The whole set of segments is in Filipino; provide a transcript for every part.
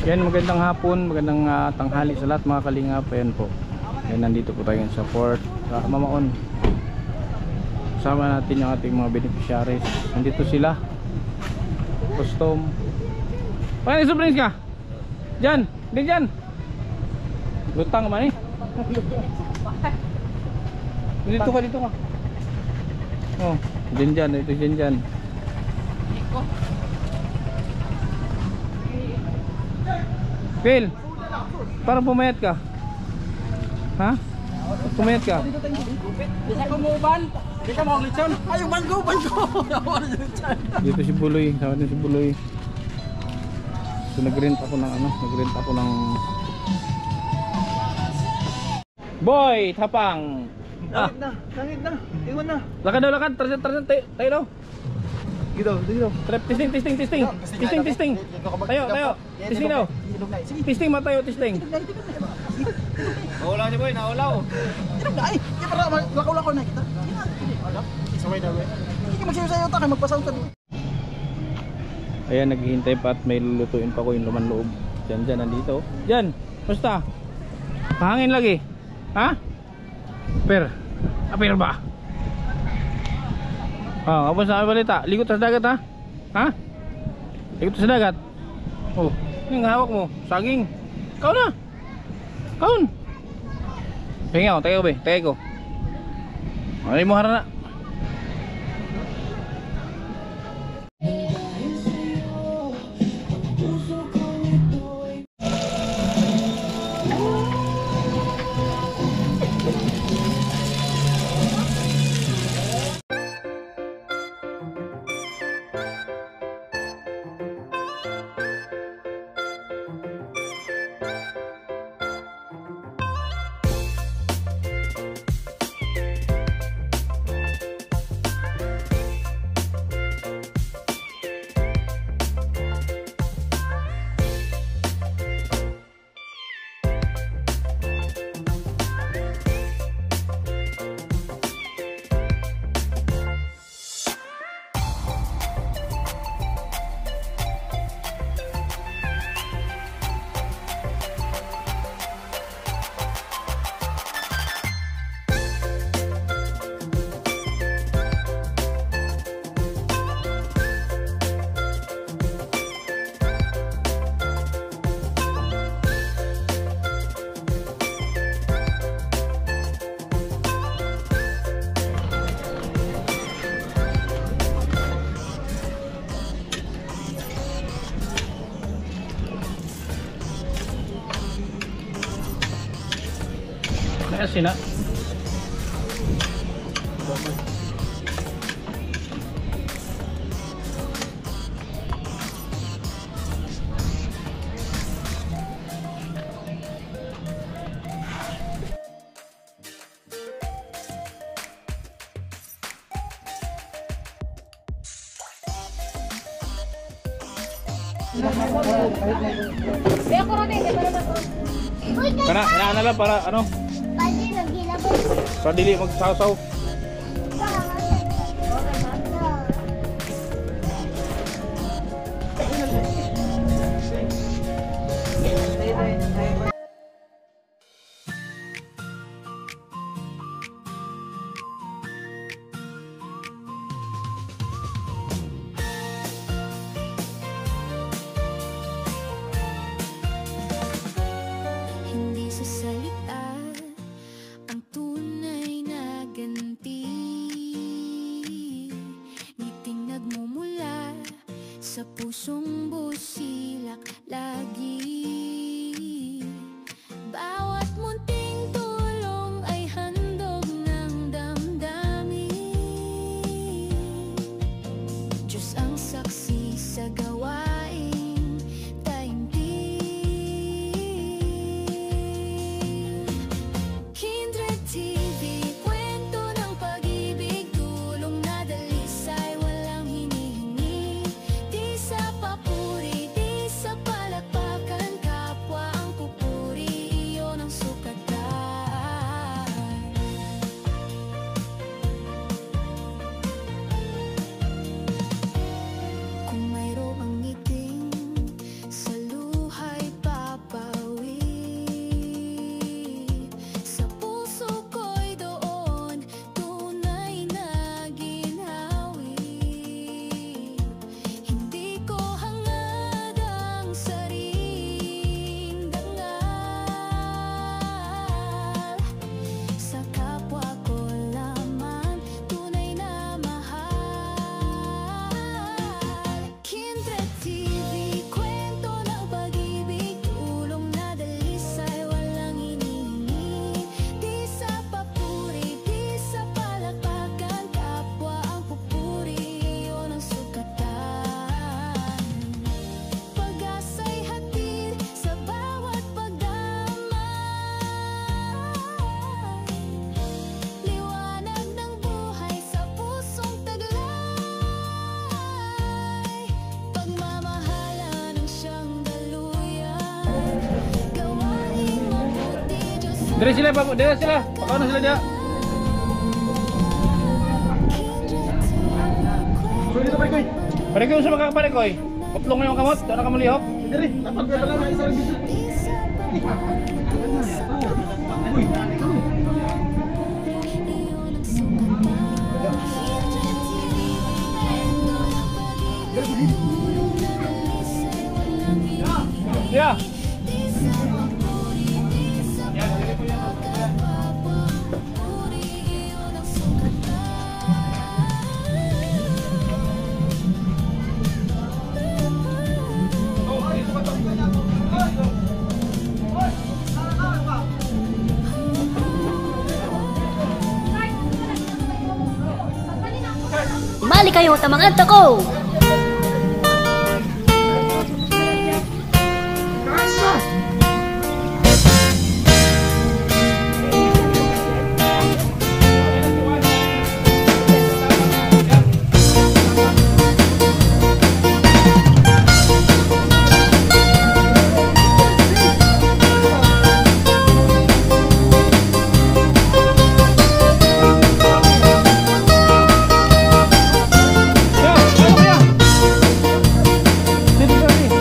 Yan, magandang hapon, magandang tanghali sa lahat mga kalingap. Ayan po. Ayan, nandito po tayo sa Port Mamaon. Kasama natin yung ating mga beneficiaries. Nandito sila. Custom. Paano surprise ka? Diyan, hindi diyan. Lutang man eh. Dito ka. Oh, diyan, ito diyan. Phil, parang pumayat ka. Ha? Pumayat ka. Bisa ko mo ban? Di ka mo lechon? Ay, bangko. Dito si Buloy, sama din si Buloy. So nag-rent ako ng Boy, tapang. Langit na. Iwan na. Lakad daw, Tarzan, tayo daw. Dito. Trap, testing. Tayo. Testing daw. Testing mo tayo, testing. Naulaw si boy, naulaw. Ay, para lakaw na kita. Isaway daw eh. Hindi ka magsasayaw ta, magpasaw ta. Ayan, naghihintay pa at may lulutuin pa ko yung laman loob. Diyan, nandito. Diyan, basta. Pahangin lagi. Ha? Per ba? Oh, apa sa balita? Ligot sa dagat ha? Ha? Ligot sa dagat. Oh, yung hawak mo, saging. Kaon na. Kaon. Hingaw, tayo ko. Ay mo harana. Sina kana lang para ano? Para dili magsasaw. Hindi sa salita ang tunay na ganti. Ngiting nagmumula sa pusong busilak lagi. Bawat munting tulong ay handog ng damdamin. Diyos ang saksi sa gawain taimtim. Kindred TV, kwento ng pag-ibig, tulong na dalisay, walang hinihingi. Di sa papuri, di Dire sila, dire sila. Pakaw na sila dia. So dito pa koy. Pare ko sa makakapare ko. Putlong na yung kamot, dara ka malihok. Diri, dapat ka lang isa lang dito. Ya. Balik kayo sa mga anta ko!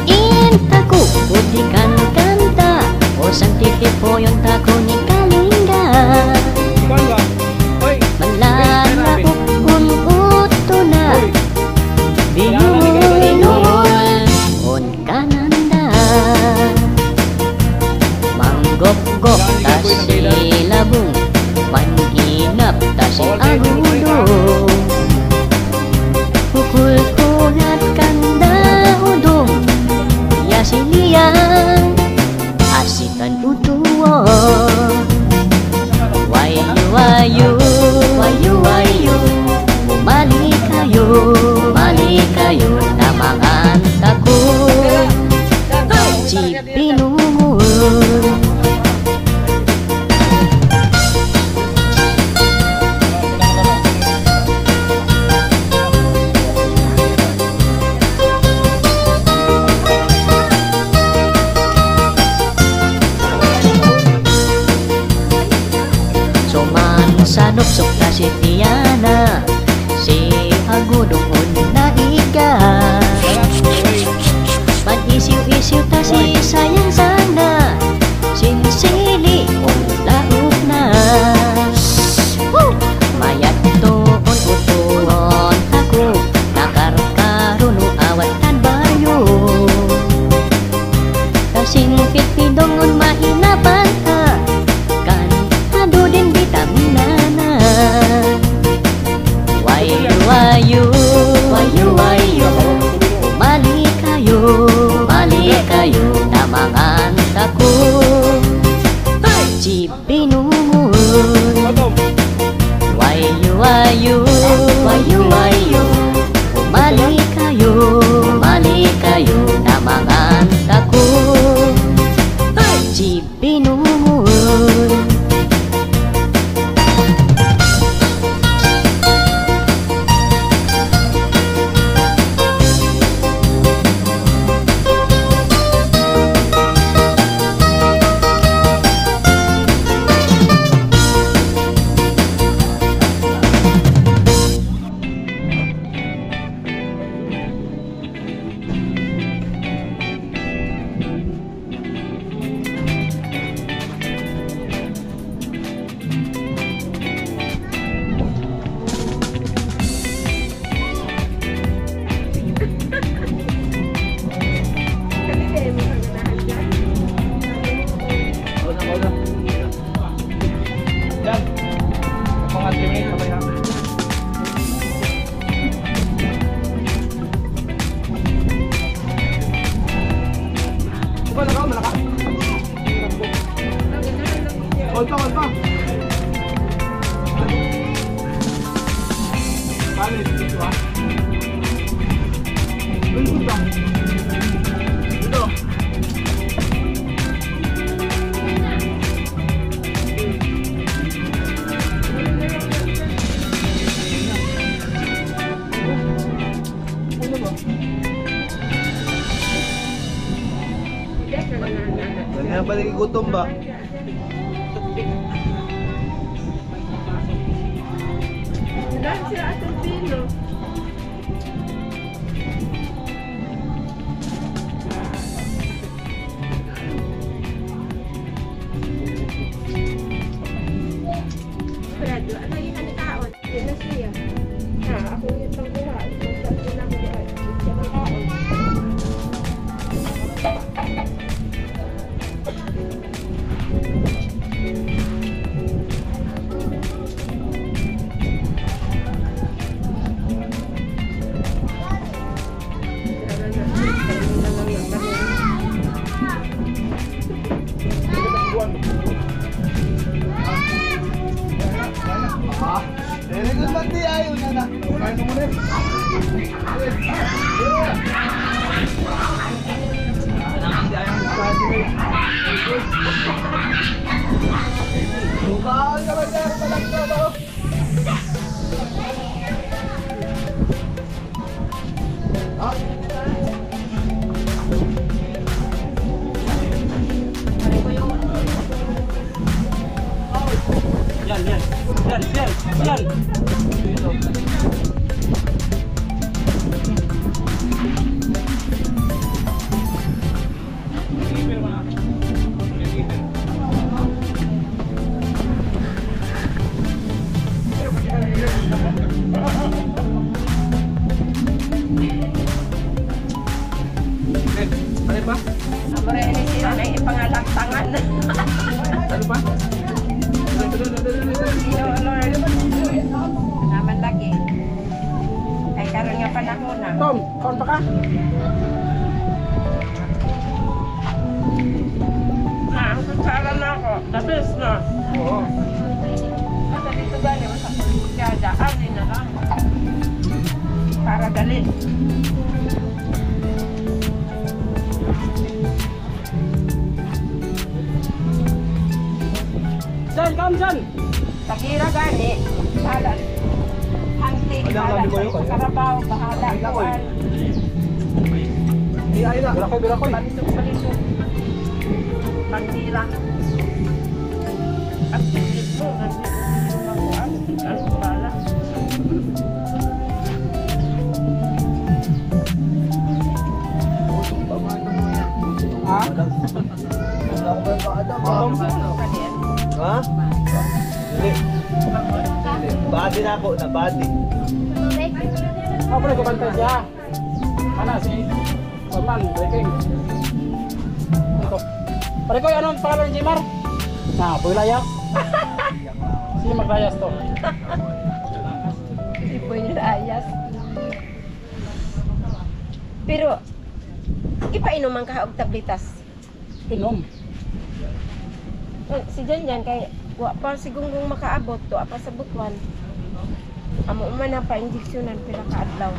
Intaku, pujikan kanta, o santitipo yung tako ni Kalinga. Kuan ba? Hoy. Malalaok kung uto na, binul, on kananda. Manggop-gop ta si labong, panginap ta si agulo. Pukul kunat kanda udong, ya siliang asitan utuo. Wayu wayu, wayu wayu, mali kayo na mga antako. Cipinungun. Sanop sok ta si Tiana, si Agudong na iga. Pag-isiw-isiw ta si sayang sana, sinsili on lauk na. Mayat toon utuon ako, nakarkaruno awat tan bayo. Kasing pitpidongon mahinapan ta, kan ado din vitaminana. Wayu wayu, wayu wayu, mali kayo na mga antako. Cipinungun. Wayu wayu, wayu wayu, mali kayo na mga antako. Cipinungun. Yan. Mga 3 minutes sabay ha. Malaka, malaka. Hold pa. Bale, dito ha. Dito ba? Dito. Kaya ba gutom ba? Dahil sila atong pino. Pero, ano yung kanitaon? Yun na siya. Ha, ako yung pangkuha. Sabi na ko ay, siya may taon. Very good man di ayaw na na. Kain mo muna. Bukaan ka ba sir? Palagto ba? Ano ba? Marami sila na ipangalaktangan. Ano ba? Sino, Lord? Naman lagi. Ay, karoon nga panahon na. Tom, kaon pa ka? Ang kutsara na ako. The best na. Oo. Kasi dito ba naman sa kaya na lang. Para dali. Jan, kaon Jan. Tagira gani. Bahala. Hangti. Bahala sa karabaw. Bahala. Kuan. Di ay na. Birakoy. Balisok. Pagtira. At dito. Ang bahala. Ha? Wala ko ba ada ba? Ha? Hindi. Body na ako, na body. Ako pala kabantay siya. Ano si Forman, breaking. Ito. Pare ko, anong pangalan ni Jimar? Nah, Boy Layak. Sino maglayas to? Si Boy Ayas. Pero, ipainom man ka og tablitas. Inom. Si Janjan kay wa pa sigunggong makaabot to apa sa butuan. Amo man na pa injeksyonan pila ka adlaw.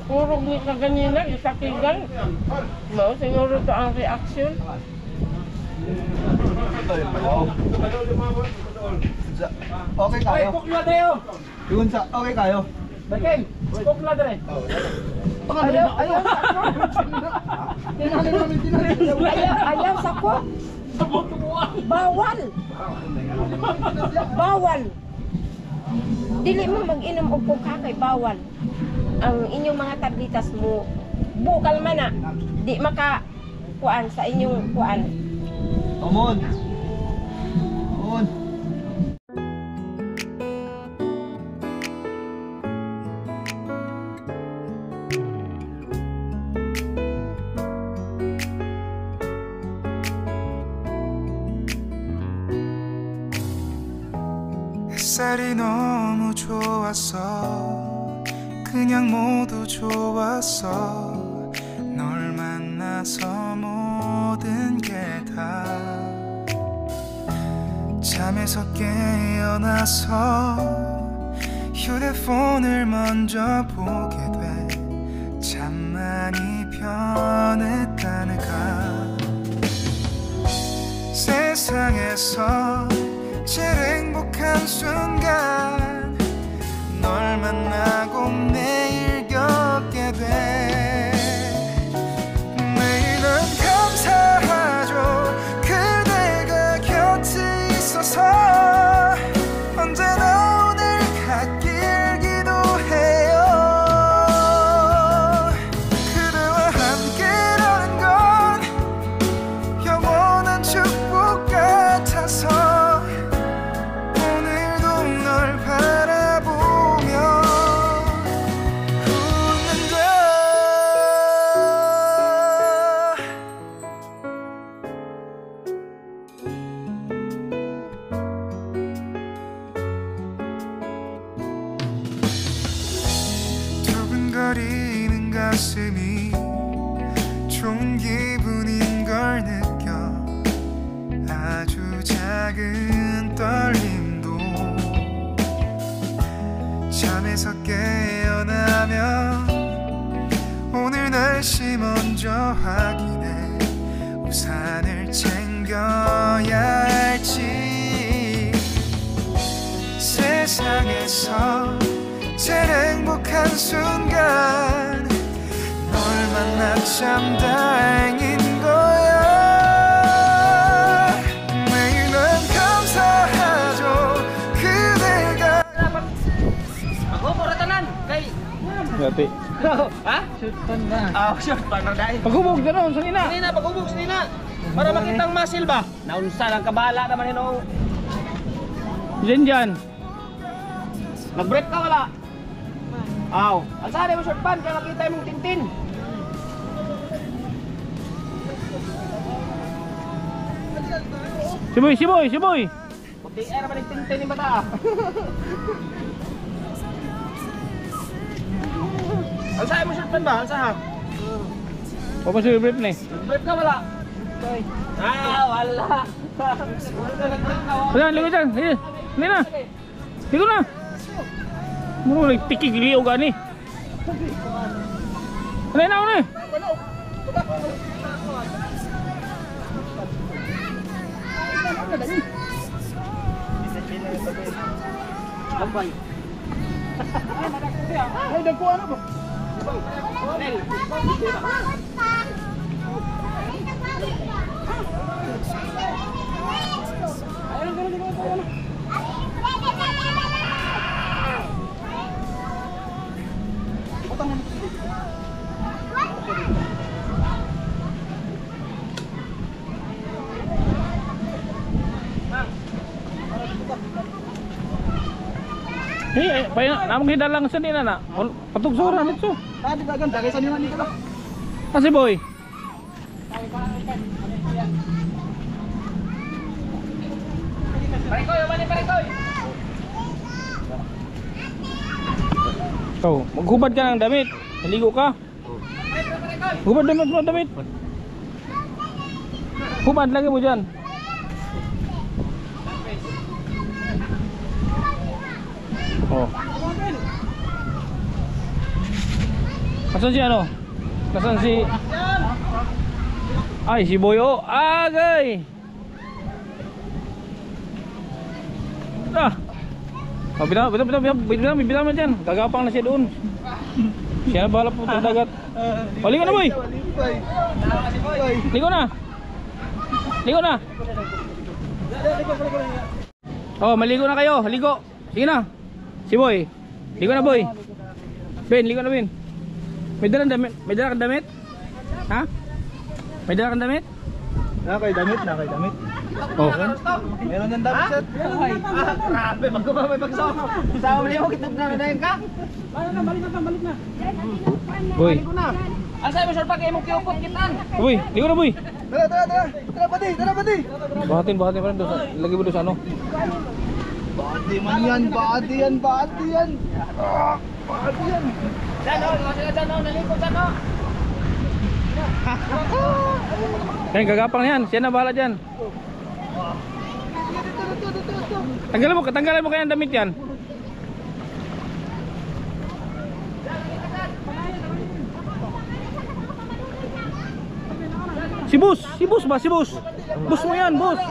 Puro mi ka ganina isakigan. Mao siguro to ang reaction. Okay kayo. Cook na tayo. Yun sa, okay kayo. Breaking. Cook na tayo. Ayaw sa ko. Ayaw sa ko. Bawal. Bawal. Dili mo mag-inom og coca kay bawal. Ang inyong mga tablitas mo bukal man na. Di maka kuan sa inyong kuan. Amon. Amon. 햇살이 너무 좋았어 그냥 모두 좋았어 널 만나서 모든 게 다 잠에서 깨어나서 휴대폰을 먼저 보게 돼 참 많이 변했다는가 세상에서 제일 행복한 순간 널 만나고 매일 겪게 돼 매일 난 있었음이 좋은 기분인 걸 느껴 아주 작은 떨림도 잠에서 깨어나면 오늘 날씨 먼저 확인해 우산을 챙겨야 할지 세상에서 제일 행복한 순간 널 만나 참 다행인 거야 매일 난 감사하죠 그대가 Gati. Ha? Shoot na. Ah, shoot pa na dai. Paghubog gano'n, sanina. Sinina, pag-ubog sinina. Para makita ang muscle ba? Naunsa lang kabala naman yun. Dyan. Nag-break ka wala? Aw. Alsari mo short pan kaya makita mong tintin. Si boy. Puti era man tintin ni bata. Alsari mo short pan ba? Alsa ha. Papasil brief ni. Break ka wala? Ah, wala. Ayan, ligo dyan. Hindi na. Ligo na. Muro nagtikig liyo gani. Alay na ako na eh. Abay. Ay, dagko ano ba? Eh, namang hidalang sa nina na. Patugsuran dito. Tadi dagan dagay sa nila nito ba? Kasi boy. Parekoy, bani parekoy. So, maghubad ka ng damit. Naligo ka. Hubad damit. Hubad lagi mo dyan. Oh. Nasaan si ano? Nasaan si... Ay, si Boyo. Agay! Ah! Oh, bilang mo dyan. Gagapang na siya doon. Siya na bahala po sa dagat. Oh, ligo na boy! Ligo na! Oh, maligo na kayo. Ligo. Sige na. Si Boy. Ligo na boy. Ben, ligo na Ben. May dala kang damit? Ha? May dala kang damit? Nakay damit. Oh. Meron ng damit set. Grabe, magkababay pagsama. Sama mo niyo kitap na dayon ka. Balik na. Boy. Asa mo short pa kay mo kiupot kitan. Boy, ligo na boy. Tara pati. Bahatin pa rin doon. Lagi mo doon sa ano? Bati man yan. Bati yan. Dano, nalikot dano. Kaya gagapang yan. Siya na bahala dyan. Tanggalan mo kaya ang damit yan. Si Bus ba? Bus mo yan, Bus.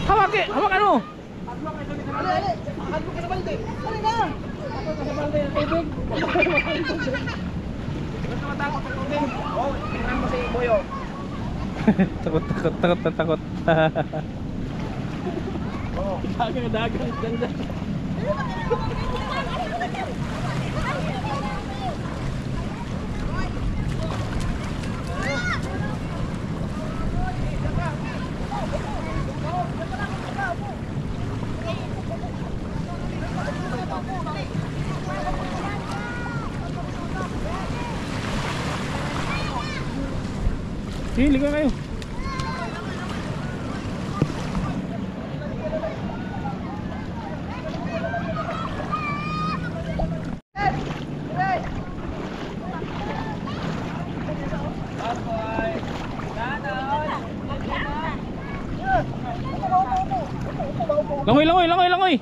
Hawak ano? Takot. Dagang ganda. Sige, ligo na kayo. Langoy, langoy, langoy, langoy.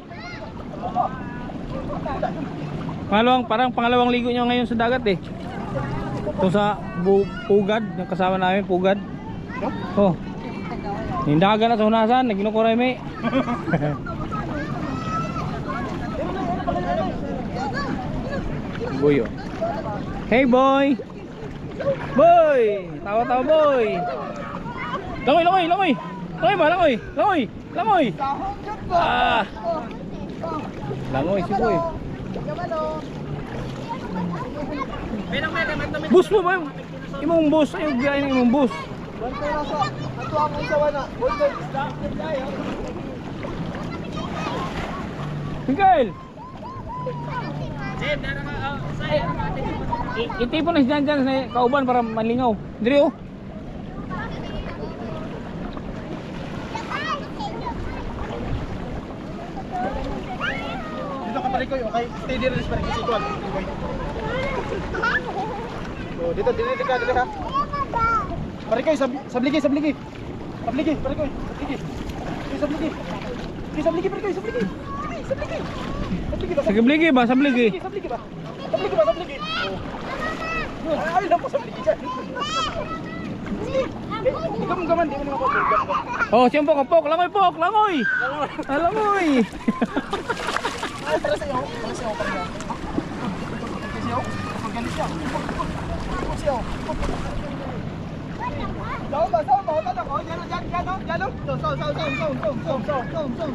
Parang pangalawang ligo nyo ngayon sa dagat eh. Ito sa Pugad, yung kasama namin, Pugad. Oh. Nindagan na sa hunasan, naginukuray may. Boy, oh. Hey boy. Boy, tawa-tawa boy. Langoy, langoy, langoy. Langoy ba, langoy? Langoy, langoy. Ah. Langoy si boy. Bus mo ba? Imong bus, ayaw biyahin ng imong bus. Miguel! Itipon na siya dyan sa kauban para malingaw. Diri oh. Dito ka pare ko, okay? Stay there rin pare kasi ikuan. So, dito ka. Pare ko, sabligi. Sabligi, pare ko. Sabligi pare ko, sabligi. Sabligi ba? Sabligi. Sabligi ba? Ay, lang po sabligi dyan. Gaman, di mo naman po. Oh, siyempre ko, pok, langoy, pok, langoy. Langoy. Ay, para sa'yo pare ko. Magalit siya.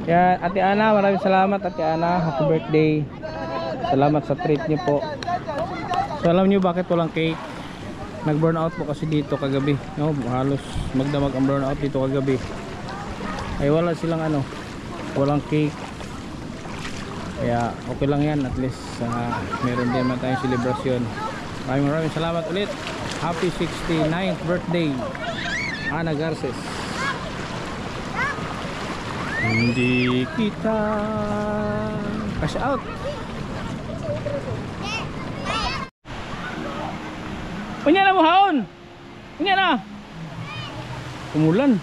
Yan, Ate Ana, maraming salamat Ate Ana. Happy birthday. Salamat sa treat niyo po. So alam niyo bakit walang cake? Nag-burn out po kasi dito kagabi. No, halos magdamag ang burn out dito kagabi. Ay wala silang walang cake. Kaya okay lang yan, at least meron din man tayong celebration. Maraming salamat ulit. Happy 69th birthday Ana Garces. Hindi kita cash out. Unya na mo haon. Unya na. Umulan.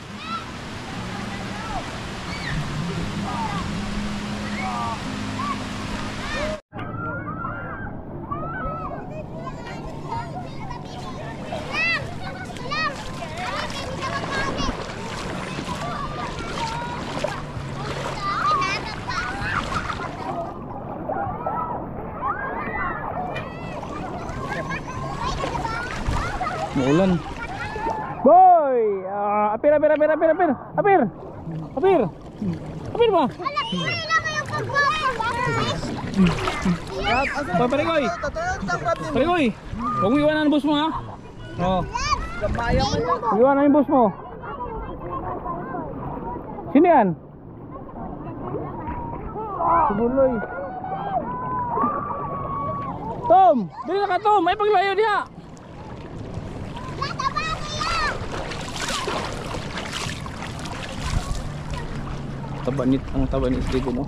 Maulan. Boy! Apir ba? Apir ba? Paregoy! Paregoy! Huwag mo iwanan ang bus mo ha? Oo. Huwag iwanan yung bus mo. Sino yan? Subuloy. Tom! Dili na ka Tom! Ay paglayo diha! Ang taba ni Steve mo.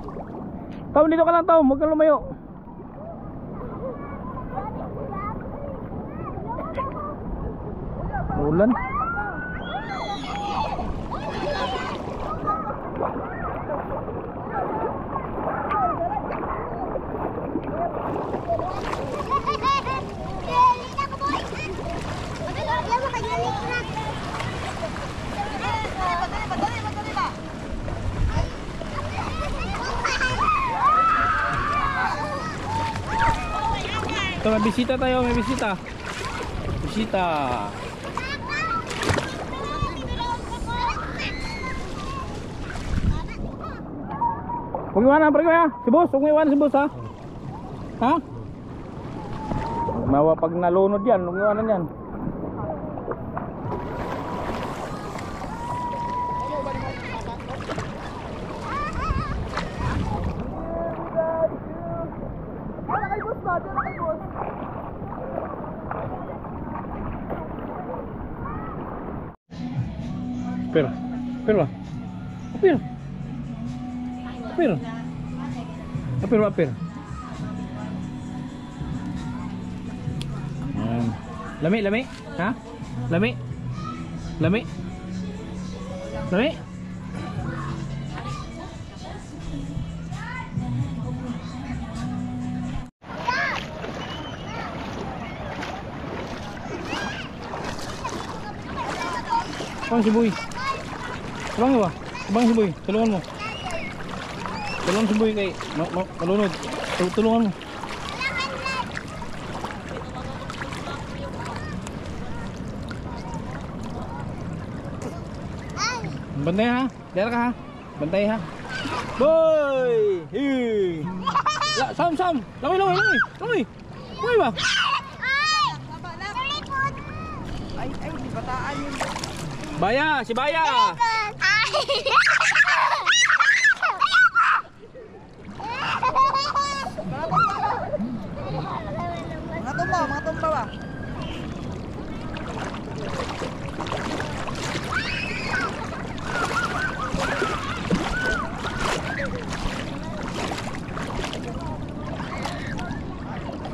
Tom, dito ka lang Tom, huwag kang lumayo. Ulan. Ito, may bisita tayo, may bisita. Bisita. Huwag iwanan, pare ko ya. Si boss, huwag iwanan si boss ha. Ha? Mawa pag nalunod yan, huwag iwanan yan. Apir ba? Apir. Lami? Ha? Lami? Abang si Boy. Abang ba? Abang si Boy. Tulungan mo. Tulungan si Boy kay malunod. Tulungan mo. Bantay ha. Diyan ka ha. Bantay ha. Boy! Hey! Sam! Langoy ba? Baya! Si Baya! Mga tumba ba?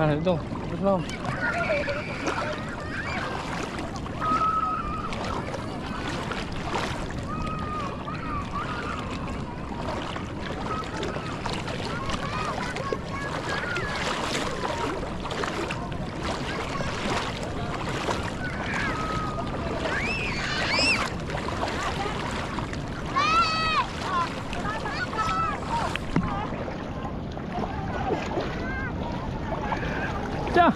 Sana dito. Terus lang. Dah.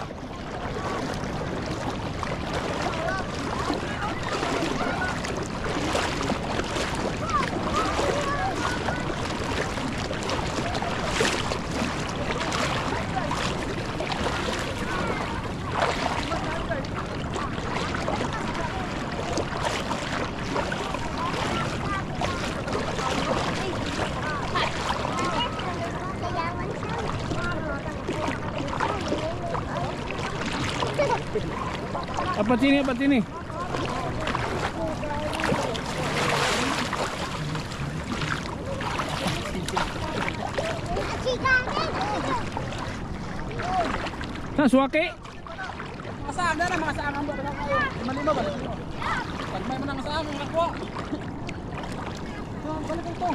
Apa sini? Nah, suwake. Masaga na, mga saangan mo. 5 ba? Pag may manang saangan, ako. Balik ito.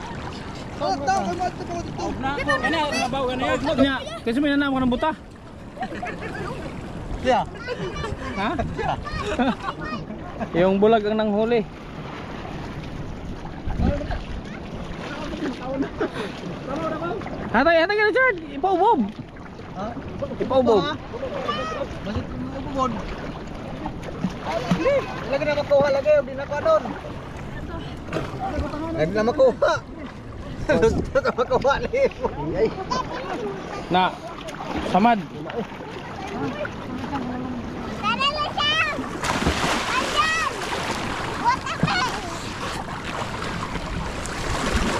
Ano, mabaw, ano yun? Nya, kasi may nanam ka ng buta. Yeah. Ha? Yung bulag ang nanghuli. Hatay ka, Richard. Ipaubob. Ha? Ipaubob. Bakit ubod? Lagi na makuha lagi, hindi na pa doon. Lagi na makuha. Gusto na makuha liyo. Na, samad.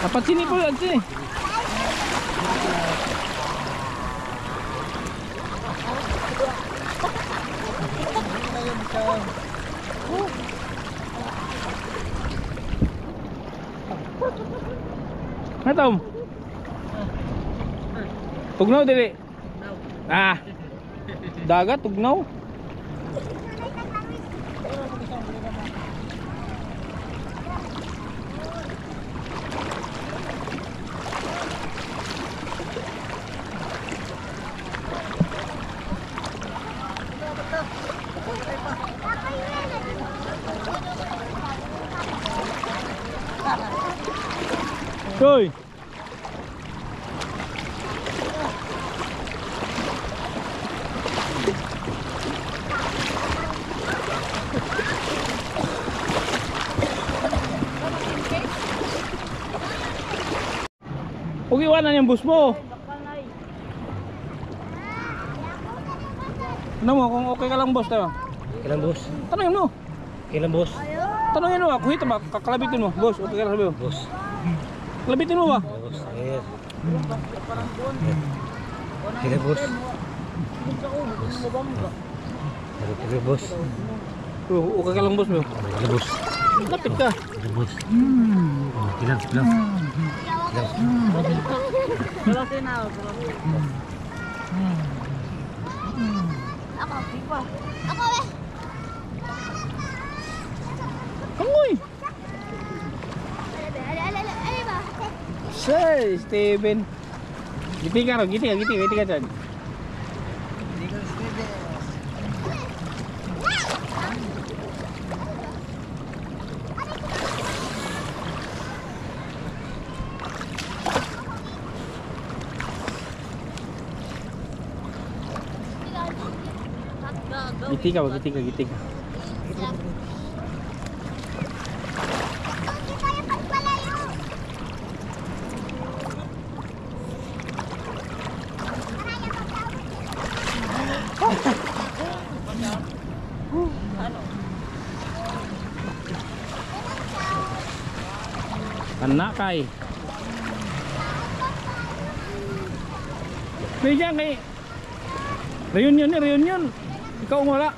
Dapat sini po yan, sini. Tom. Tugnaw dili. Ah. Dagat tugnaw. Hoy. Huwag iwanan yung bus mo. Ano mo kung okay ka lang boss tayo? Kailan boss? Tanungin mo. Kailan boss? Tanungin mo ako hito ba? Kakalabitin mo. Boss, okay ka lang sabi mo. Boss. Kalabitin mo ba? Boss. Yes. Kailan boss? Kailan boss? Okay ka lang boss mo. Kailan boss? Lapit ka. Kailan boss? Kailan? Kangoy. Sir, Steven. Giti ka ro, giti ka dyan. Giti ka, giti ka, giti ka. Anak kay. Bigyan kay reunion ni reunion. Ikaw wala.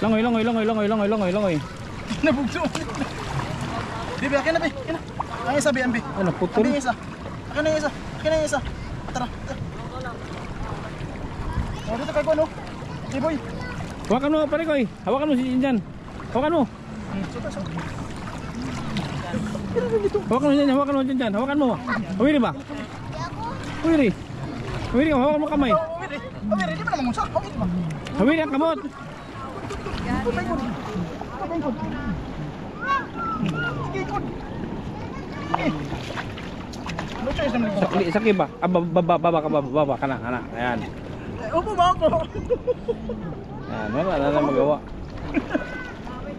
Langoy, langoy, langoy, langoy, langoy, langoy, langoy. Nabugso. Bibi, akin na, Bi. Akin na. Ang isa, Bi, Ambi. Ano, putol? Akin na yung isa. Akin na yung isa. Akin na yung isa. Tara. Oh, dito kay Kuan, oh. Hey, boy. Hawakan mo pare ko eh. Hawakan mo si Jinjan. Hawakan mo. Hawakan mo Jinjan, hawakan mo Jinjan. Hawakan mo. Huwiri ba? Huwiri. Huwiri ka, hawakan mo kamay. Awiri, di ba naman mo siya? Awiri ba? Huwiri ang kamot. No choice naman ito. Sakli ba? Baba ka na, anak. Ayan. Upo ba ako? Ayan, wala na magawa.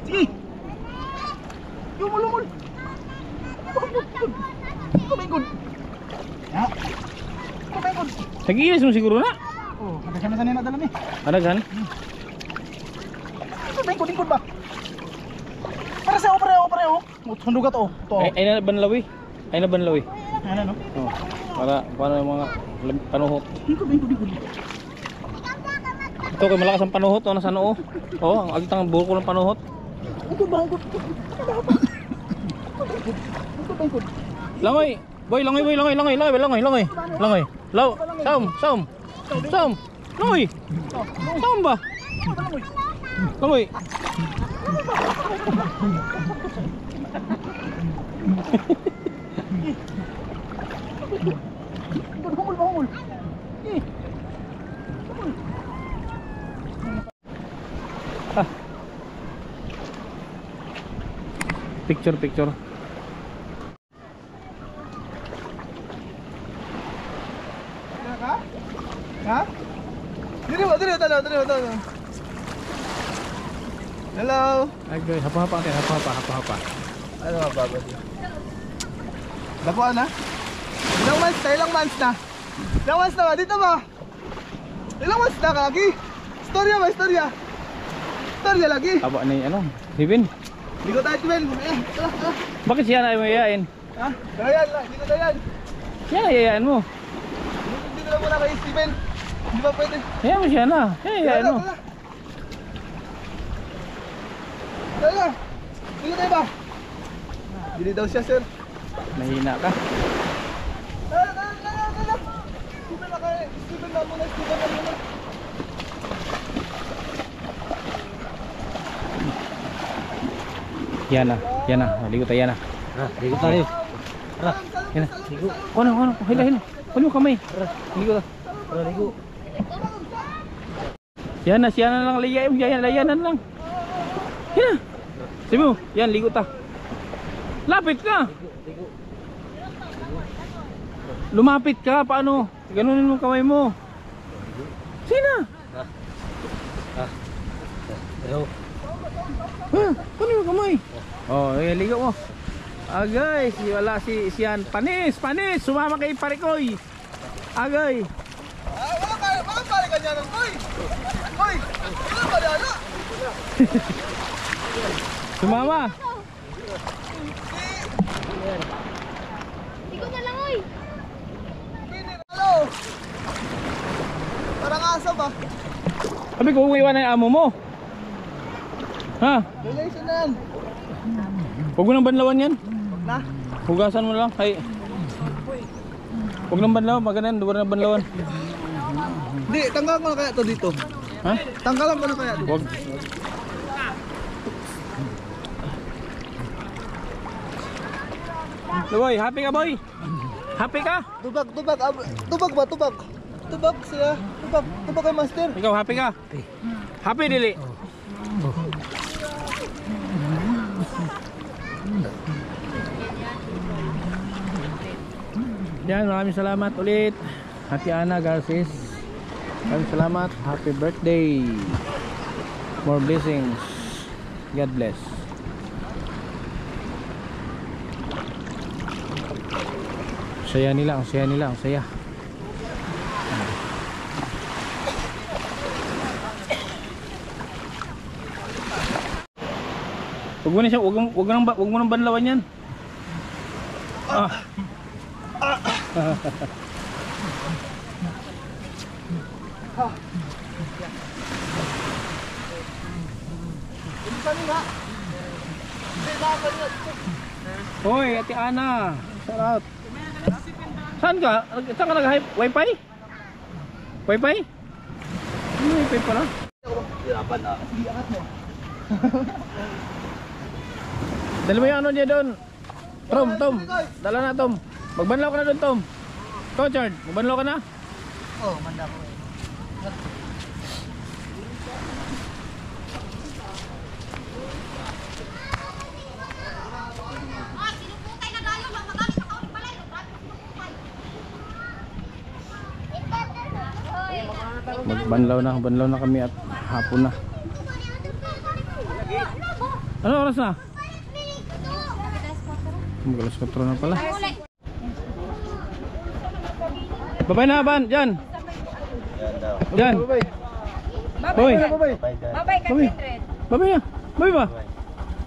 Sige. Lumul. Kumingkod. Ya. Kumingkod. Nagiinis mo siguro na. Oh, kadaghan na sanay na dalam eh. Kadaghan? Kumingkod ba? Para sa pareho. Sundugat oh. To. Ay na banlawi. Ay na banlawi. Ano no? Oh. Para yung mga panuhot. Kumingkod. Ito kay malakas ang panuhot o nasa noo. Oh, ang agitang buhok ko ng panuhot. Langoy. Boy, langoy. Langoy. Law. Saum. Langoy. Saum ba? Langoy. Humul. Picture. Ha? Dito talo. Hello. Ay, guys, hapa-hapa. Ano ba baba dito? Lapuan na? Ilang months na? Ilang months na ba? Dito ba? Ilang months na ka lagi? Storya lagi? Aba ni ano? Hibin. Hindi ko tayo tuwel. Tara. Bakit siya na ayayain? Ha? Dayan lang, hindi ko dayan. Siya na ayayain mo. Dito lang muna kay Steven. Hindi ba pwede? Hayaan mo siya na. Ayayain mo. Tara. Dito tayo ba? Dili daw siya, sir. Mahina ka. Tara. Steven na muna. Yan na. Ligo tayo yan na. Ligo tayo. Yan na. Ligo. Kuno. Hila. Kuno kamay. Ligo ta. Ligo. Yan na, siya na lang layanan lang. Yan na. Sabi mo, yan, ligo ta. Lapit ka. Lumapit ka, paano? Ganunin mo kamay mo. Sina? Hello. Kunin mo kamay. Oh, ligo mo. Agay, wala siyan. Panis. Sumama kay Parikoy. Agay. Wala pala ka dyan, boy. Boy, wala pa dala. Sumama. Ikaw na lang, oy! Hello. Parang aso ba? Sabi ko, iwan ang amo mo. Ha? Relation na yan. Huwag mo nang banlawan yan. Na? Hugasan mo lang. Ay. Huwag nang banlawan. Maganan, huwag nang banlawan. Hindi, tanggalan ko na kaya to dito. Ha? Tanggalan ko na kaya dito. Huwag. Boy, happy ka boy? Happy ka? Tubag ba? Tubag siya. Tubag kay master. Ikaw, happy ka? Happy dili? Yan, maraming salamat ulit Ate Ana Garces. Maraming salamat. Happy birthday. More blessings. God bless. Saya nila, ang saya nila, ang saya. Huwag mo na siya, huwag mo nang banlawan yan. Hoy, Ate Ana. Shout out. Saan ka? Saan ka nag-wifi? Wifi? Ano wifi pala? Dali mo yung ano niya doon. Tom. Dala na, Tom. Magbanlaw ka na doon, Tom. Ikaw, Chard. Magbanlaw ka na? Oo, manda ko eh. Banlaw na kami at hapon na. Ano oras na? Mag-alas 4 na pala. Babay na, Ban, dyan. Dyan. Hoy. Babay ka, Kindred. Babay na. Babay ba?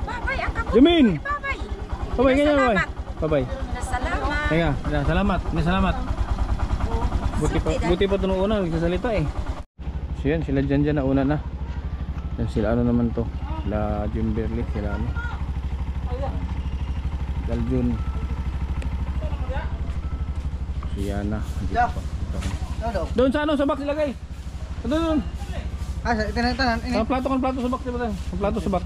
Babay, ang kapatid. Jamin. Babay. Babay, ganyan, babay. Babay. Salamat. Kaya, salamat. Buti pa ito nung una, nagsasalita eh. So yan, sila dyan na una na. Yan sila ano naman to. Sila Jimberly, sila ano. Daljun. Si Yana. Doon sa ano, sa box ilagay. Doon. Tanan. Ang plato sa box, diba? Ang plato sa box.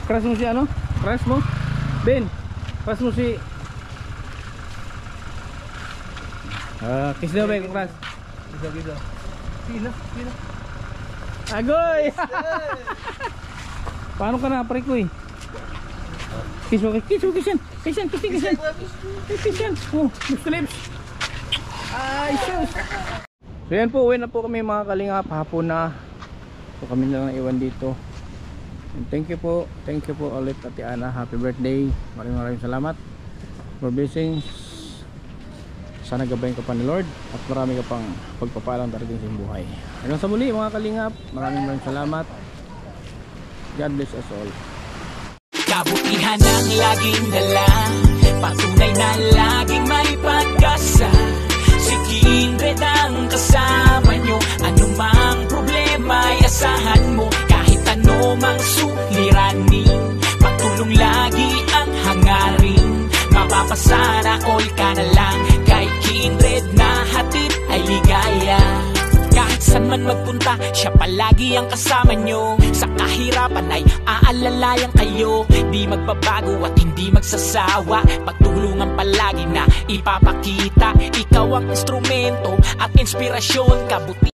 Crush mo si ano? Crush mo? Ben, crush mo si... kiss daw ba yung crush? Gisa. Sino? Agoy! Paano ka na, pare ko eh? Kiss yan. Kiss yan. Oh, lips to lips. Ay, sus. So yan po, uwi na po kami mga kalingap. Hapon na. So kami na lang iwan dito. And thank you po ulit Ate Ana. Happy birthday. Maraming salamat. More blessings. Sana gabayin ka pa ni Lord at marami ka pang pagpapalang darating sa iyong buhay. Hanggang sa muli mga kalingap. Maraming salamat. God bless us all. Kabutihan ang laging dala, patunay na laging may pag-asa. Si Kindred ang kasama nyo, anumang problema ay asahan mo. Kahit anumang suliranin, pagtulong lagi ang hangarin. Mapapasana all ka na lang, kay Kindred na hatid ay ligaya. Kahit saan man magpunta, siya palagi ang kasama nyo. Sa kahirapan ay aalalayan kayo. Di magbabago at hindi magsasawa, pagtulungan palagi na ipapakita. Ikaw ang instrumento at inspirasyon, kabuti